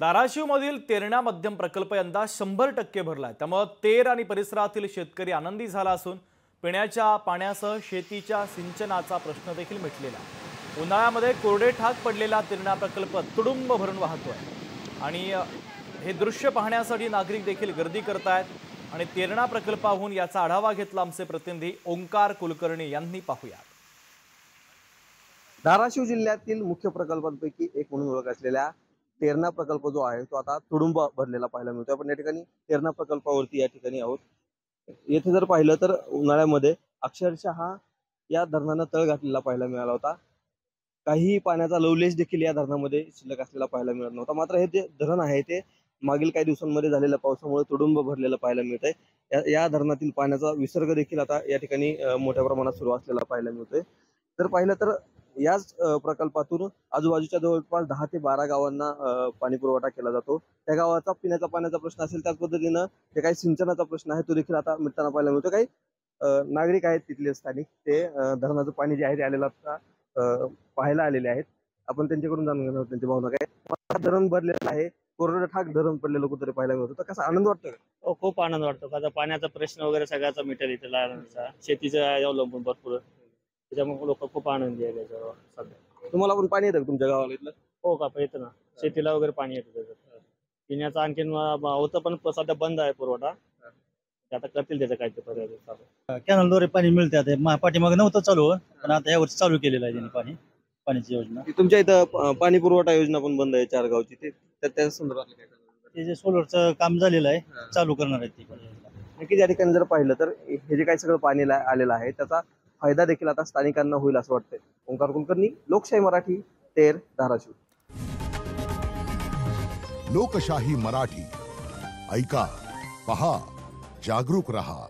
धाराशिवमधील तेरणा मध्यम प्रकल्प यंदा 100% भरलाय। त्यामुळे तेर आणि परिसरातील शेतकरी आनंदी झाला असून पिण्याच्या पाण्यासह शेतीच्या सिंचनाचा प्रश्न देखील मिटलेला आहे। उन्हाळ्यामध्ये कोरडे ठाक पडलेला तेरणा प्रकल्प तुडुंब भरून वाहतोय आणि हे दृश्य पाहण्यासाठी नागरिक देखील गर्दी करतायत आणि तेरणा प्रकल्पाहून याचा आढावा घेतला आमचे प्रतिनिधी ओंकार कुलकर्णी यांनी। पाहूया। धाराशिव जिल्ह्यातील मुख्य प्रकल्पांपैकी एक म्हणून ओळख असलेल्या तेरणा प्रकल्प जो आहे तो आता तुडुंब भरलेला पाहायला मिळतो। आपण या ठिकाणी तेरणा प्रकल्पावरती या ठिकाणी आहोत। येथे जर पाहिलं तर उन्हाळ्यामध्ये अक्षरशः या धरणानं तळ घातलेला पाहायला मिळाला होता। काही पाण्याचा लवलेश देखील या धरणामध्ये शिल्लक असलेला पाहायला मिळत नव्हता। मात्र हे जे धरण आहे ते मागील काही दिवसांमध्ये झालेल्या पावसामुळे तुडुंब भरलेलं पाहायला मिळतंय। या धरणातील पाण्याचा विसर्ग देखील आता या ठिकाणी मोठ्या प्रमाणात सुरू असलेला पाहायला मिळतोय। तर पाहिलं तर याच प्रकल्पातून आजूबाजूच्या जवळपास 10 ते 12 गावांना पाणी पुरवठा केला जातो। त्या गावाचा पिण्याचा पाण्याचा प्रश्न असेल त्याच पद्धतीनं जे काही सिंचनाचा प्रश्न आहे तो देखील आता मिटताना पाहायला मिळतो। काही नागरिक आहेत तिथले स्थानिक ते धरणाचं पाणी जे आहे ते आलेलं आता पाहायला आलेले आहेत। आपण त्यांच्याकडून जाणून घेणार आहोत त्यांची भावना काय। धरण भरलेलं आहे, कोरडं ठाक धरण पडलेलं कुठेतरी पाहायला मिळतं, तर कसा आनंद वाटतो? हो, खूप आनंद वाटतो। आता पाण्याचा प्रश्न वगैरे सगळ्याचा मिटेल इथे लहानचा शेतीचा अवलंबून भरपूर, त्याच्यामुळे लोक खूप आनंदी आहे त्याच्यावर सध्या। तुम्हाला पण पाणी येतं का तुमच्या गावाला इथलं? हो का, येतं ना, शेतीला वगैरे पाणी येतं त्याच्यात। पिण्याचा आणखीन होतं पण सध्या बंद आहे पुरवठा, आता करतील त्याचं काय ते पर्याय। कॅनलद्वारे पाणी मिळते। आता पाठीमागे नव्हतं चालू, पण आता यावर्षी चालू केलेलं आहे त्यांनी पाण्याची योजना। तुमच्या इथं पाणी पुरवठा योजना पण बंद आहे 4 गावची, ते त्या संदर्भात काय करणार? ते जे सोलरचं काम झालेलं आहे चालू करणार आहेत ती पण योजना। नक्कीच या ठिकाणी जर पाहिलं तर हे जे काही सगळं पाणी आलेलं आहे त्याचा फायदा देखील आता स्थानिकांना होईल असं वाटतंय। ओंकार कुलकर्णी, लोकशाही मराठी, तेर, धाराशिव। लोकशाही मराठी, ऐका, पहा, जागरूक रहा।